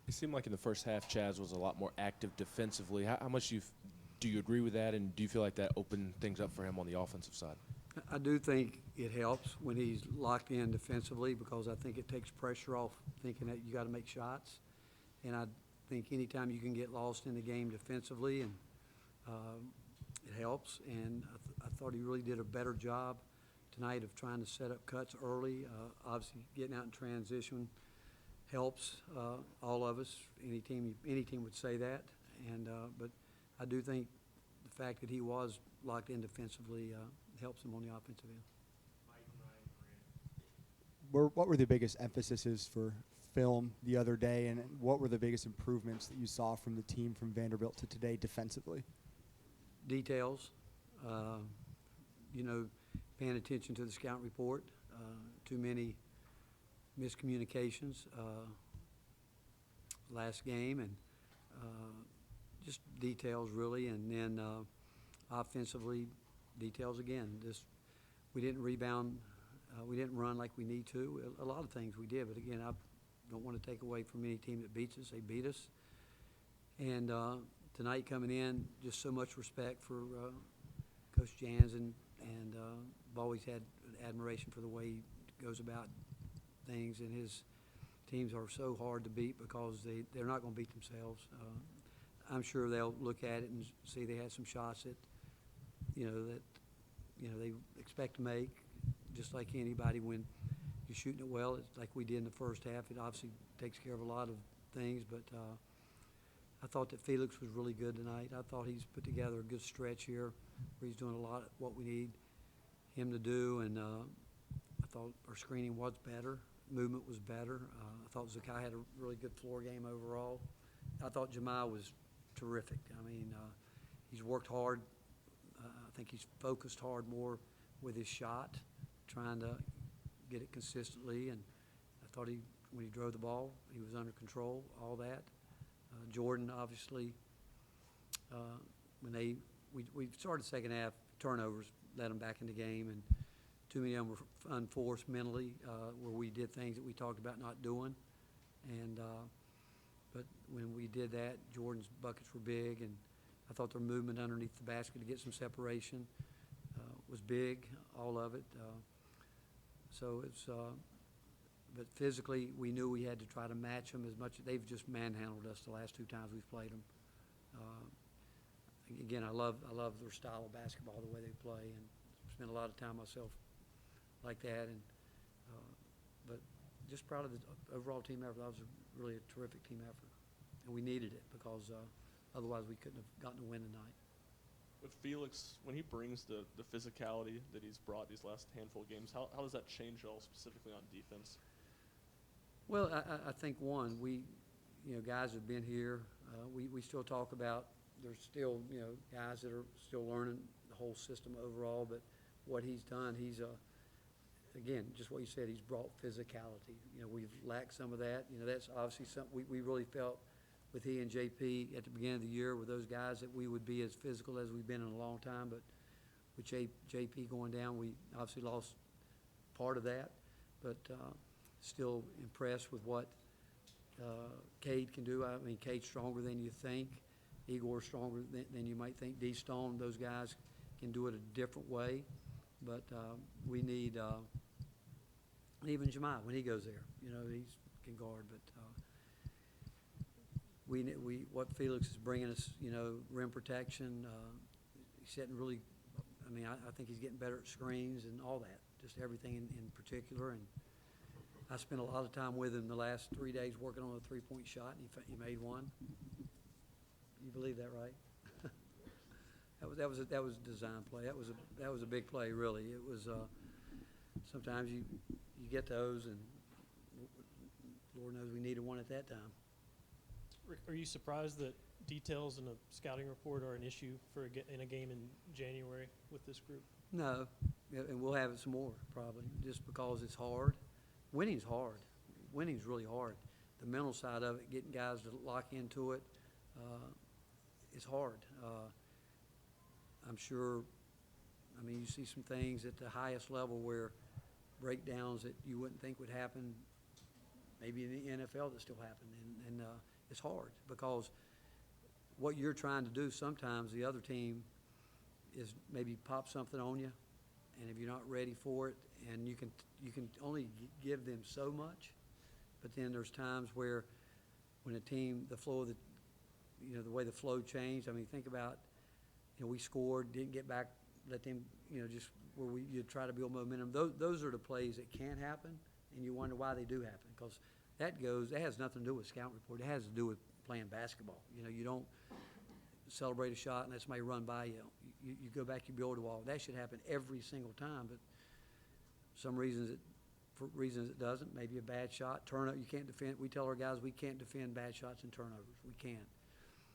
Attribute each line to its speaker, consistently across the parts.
Speaker 1: It seemed like in the first half, Chaz was a lot more active defensively. How much do you agree with that, and do you feel like that opened things up for him on the offensive side?
Speaker 2: I do think it helps when he's locked in defensively because I think it takes pressure off thinking that you got to make shots. And I think anytime you can get lost in the game defensively, and it helps. And I thought he really did a better job tonight of trying to set up cuts early. Obviously, getting out in transition helps all of us. Any team would say that. And but I do think the fact that he was locked in defensively helps him on the offensive end.
Speaker 3: What were the biggest emphases for film the other day, and what were the biggest improvements that you saw from the team from Vanderbilt to today defensively?
Speaker 2: Details, paying attention to the scout report, too many miscommunications last game, and just details really, and then offensively, details again. We didn't rebound, we didn't run like we need to. A lot of things we did, but again, I don't want to take away from any team that beats us. They beat us, and tonight coming in, just so much respect for Coach Jans, and I've always had admiration for the way he goes about things, and his teams are so hard to beat because they're not going to beat themselves. I'm sure they'll look at it and see they had some shots that they expect to make, just like anybody. When you're shooting it well, it's like we did in the first half. It obviously takes care of a lot of things, but I thought that Felix was really good tonight. I thought he's put together a good stretch here where he's doing a lot of what we need him to do, and I thought our screening was better. Movement was better. I thought Zakai had a really good floor game overall. I thought Jamal was terrific. I mean, he's worked hard. I think he's focused hard more with his shot, trying to get it consistently, and I thought when he drove the ball, he was under control, all that. Jordan, obviously, when we started second half, turnovers led them back in the game, and too many of them were unforced mentally, where we did things that we talked about not doing. And but when we did that, Jordan's buckets were big, and I thought their movement underneath the basket to get some separation was big, all of it. So it's but physically, we knew we had to try to match them as much. They've just manhandled us the last two times we've played them. Again, I love their style of basketball, the way they play, and spent a lot of time myself like that. And but just proud of the overall team effort. That was really a terrific team effort, and we needed it because otherwise we couldn't have gotten a win tonight.
Speaker 4: With Felix, when he brings the physicality that he's brought these last handful of games, how does that change at all, specifically on defense?
Speaker 2: Well, I think guys have been here. We still talk about there's still guys that are still learning the whole system overall. But what he's done, he's again, just what you said, he's brought physicality. We've lacked some of that. That's obviously something we really felt with he and JP at the beginning of the year with those guys, that we would be as physical as we've been in a long time. But with JP going down, we obviously lost part of that. But still impressed with what Cade can do. I mean, Cade's stronger than you think. Igor's stronger than you might think. D. Stone, those guys can do it a different way. But we need even Jamal when he goes there. He can guard. But what Felix is bringing us, rim protection. He's setting really. I mean, I think he's getting better at screens and all that. Just everything in particular. And I spent a lot of time with him the last 3 days working on a three-point shot, and he made one. You believe that, right? that was a design play. That was a big play, really. It was. Sometimes you get those, and Lord knows we needed one at that time.
Speaker 5: Are you surprised that details in a scouting report are an issue in a game in January with this group?
Speaker 2: No, and we'll have it some more probably, just because it's hard. Winning's hard. Winning's really hard. The mental side of it, getting guys to lock into it, is hard. I'm sure. I mean, you see some things at the highest level where breakdowns that you wouldn't think would happen, maybe in the NFL that still happen, and it's hard because what you're trying to do, sometimes the other team is maybe pop something on you, and if you're not ready for it, and you can only give them so much, but then there's times where when a team, the flow of the, the way the flow changed. I mean, think about, we scored, didn't get back, let them, just where you try to build momentum. Those are the plays that can happen, and you wonder why they do happen, because that has nothing to do with scout report. It has to do with playing basketball. You don't celebrate a shot and let somebody run by you. You go back, you build a wall. That should happen every single time, but for reasons it doesn't. Maybe a bad shot, turnover. You can't defend. We tell our guys we can't defend bad shots and turnovers. We can't.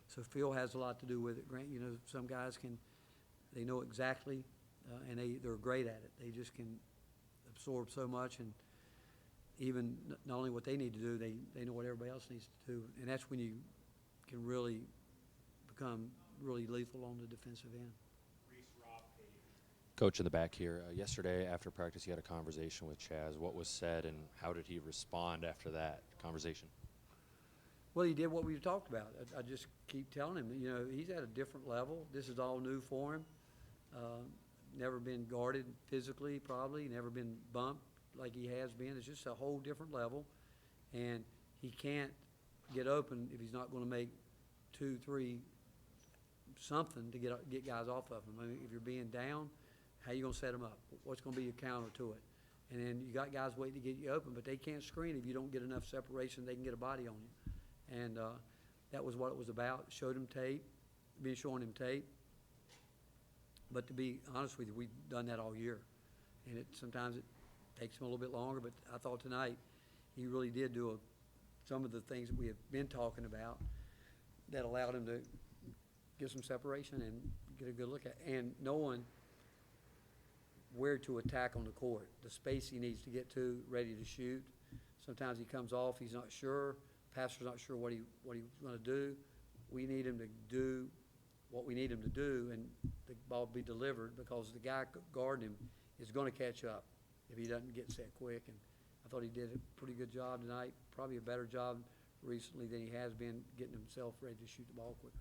Speaker 2: So feel has a lot to do with it. Grant, some guys they know exactly, and they're great at it. They just can absorb so much, and even not only what they need to do, they know what everybody else needs to do, and that's when you can really become really lethal on the defensive end.
Speaker 6: Coach in the back here, yesterday after practice you had a conversation with Chaz. What was said and how did he respond after that conversation?
Speaker 2: Well, he did what we talked about. I just keep telling him, he's at a different level. This is all new for him. Never been guarded physically, probably, never been bumped like he has been. It's just a whole different level, and he can't get open if he's not going to make 2, 3, something to get guys off of him. I mean, if you're being down, how you going to set them up? What's going to be your counter to it? And then you got guys waiting to get you open, but they can't screen if you don't get enough separation. They can get a body on you, and that was what it was about. Showed him tape, been showing him tape. But to be honest with you, we've done that all year, and sometimes it takes him a little bit longer. But I thought tonight he really did do some of the things that we have been talking about that allowed him to get some separation and get a good look at, and knowing where to attack on the court, the space he needs to get to, ready to shoot. Sometimes he comes off, he's not sure. Pastor's not sure what he's going to do. We need him to do what we need him to do, and the ball be delivered, because the guy guarding him is going to catch up if he doesn't get set quick. And I thought he did a pretty good job tonight, probably a better job recently than he has been getting himself ready to shoot the ball quicker.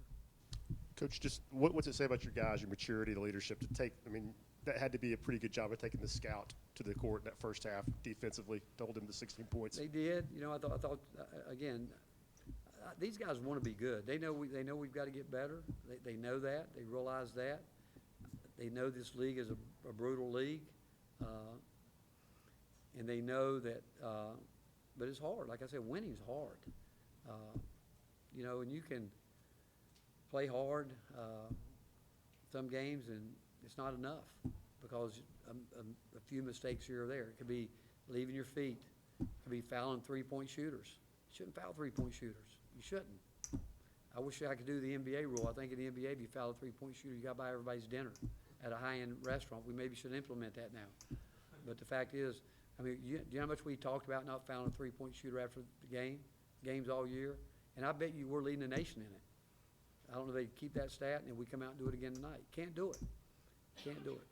Speaker 7: Coach, just what's it say about your guys, your maturity, the leadership to take? I mean, that had to be a pretty good job of taking the scout to the court in that first half defensively to hold him to 16 points.
Speaker 2: They did. I thought again, these guys want to be good. They know we've got to get better. They know that. They realize that. They know this league is a brutal league, and they know that. But it's hard. Like I said, winning's hard. And you can play hard some games, and it's not enough because a few mistakes here or there. It could be leaving your feet. It could be fouling three-point shooters. You shouldn't foul three-point shooters. You shouldn't. I wish I could do the NBA rule. I think in the NBA, if you foul a three-point shooter, you got to buy everybody's dinner at a high-end restaurant. We maybe should implement that now. But the fact is, do you know how much we talked about not fouling a three-point shooter after the games all year? And I bet you we're leading the nation in it. I don't know if they keep that stat, and then we come out and do it again tonight. Can't do it. Can't do it.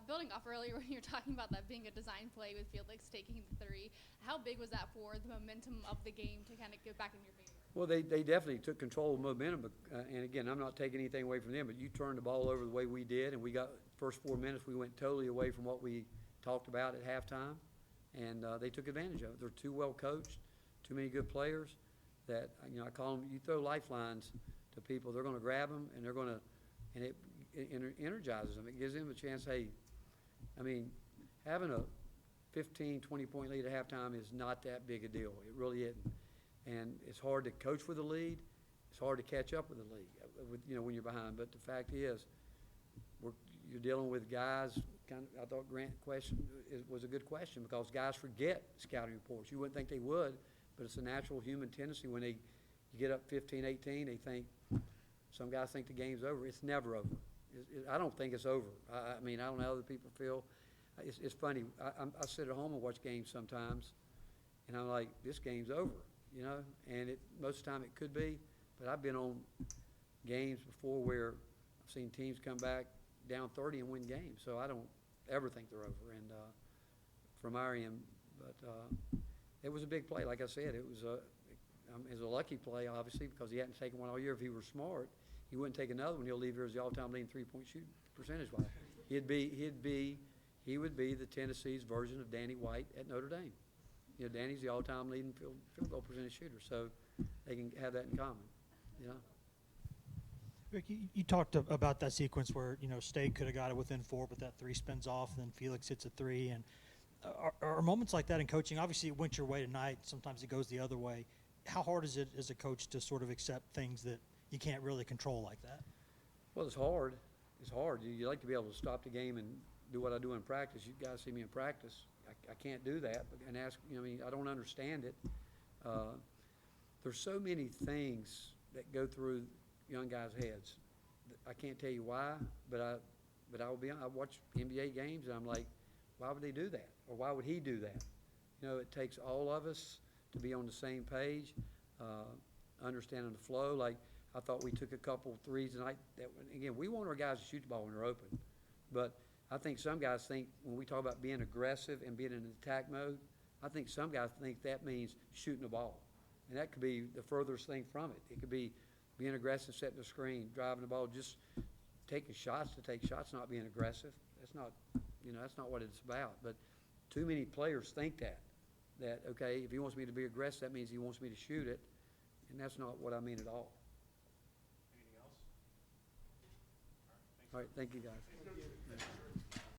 Speaker 8: Building off earlier when you were talking about that being a design play with Felix taking the three, how big was that for the momentum of the game to kind of get back in your favor?
Speaker 2: Well, they definitely took control of momentum. But, and, again, I'm not taking anything away from them, but you turned the ball over the way we did, and we got first 4 minutes, we went totally away from what we talked about at halftime, and they took advantage of it. They're too well coached, too many good players that, I call them, you throw lifelines to people, they're going to grab them, and they're going to, and it energizes them. It gives them a chance. Hey, having a 15, 20-point lead at halftime is not that big a deal. It really isn't. And it's hard to coach with a lead. It's hard to catch up with the lead, when you're behind. But the fact is, you're dealing with guys. I thought Grant's question was a good question because guys forget scouting reports. You wouldn't think they would, but it's a natural human tendency when you get up 15, 18, they think, some guys think the game's over. It's never over. I don't think it's over. I don't know how other people feel. It's funny. I sit at home and watch games sometimes, and I'm like, this game's over, And most of the time it could be, but I've been on games before where I've seen teams come back down 30 and win games. So I don't ever think they're over. And from our end, but it was a big play. Like I said, it was It was a lucky play, obviously, because he hadn't taken one all year. If he were smart, he wouldn't take another one. He'll leave here as the all-time leading three-point shooting percentage-wise. He would be the Tennessee's version of Danny White at Notre Dame. You know, Danny's the all-time leading field goal percentage shooter, so they can have that in common. You know.
Speaker 9: Rick, you talked about that sequence where, you know, State could have got it within 4, but that 3 spins off, and then Felix hits a 3. And are moments like that in coaching? Obviously, it went your way tonight. Sometimes it goes the other way. How hard is it as a coach to sort of accept things that you can't really control like that?
Speaker 2: Well, it's hard. It's hard. You like to be able to stop the game and do what I do in practice. You guys see me in practice. I can't do that. And ask, you know, I mean, I don't understand it. There's so many things that go through young guys' heads. I can't tell you why, but I watch NBA games and I'm like, why would they do that? Or why would he do that? You know, it takes all of us to be on the same page, understanding the flow. Like, I thought we took a couple threes tonight. Again, we want our guys to shoot the ball when they're open. But I think some guys think when we talk about being aggressive and being in an attack mode, I think some guys think that means shooting the ball. And that could be the furthest thing from it. It could be being aggressive, setting the screen, driving the ball, just taking shots to take shots, not being aggressive. That's not, you know, that's not what it's about. But too many players think that, okay, if he wants me to be aggressive, that means he wants me to shoot it. And that's not what I mean at all.
Speaker 4: Anything else?
Speaker 2: All right, thank you, guys.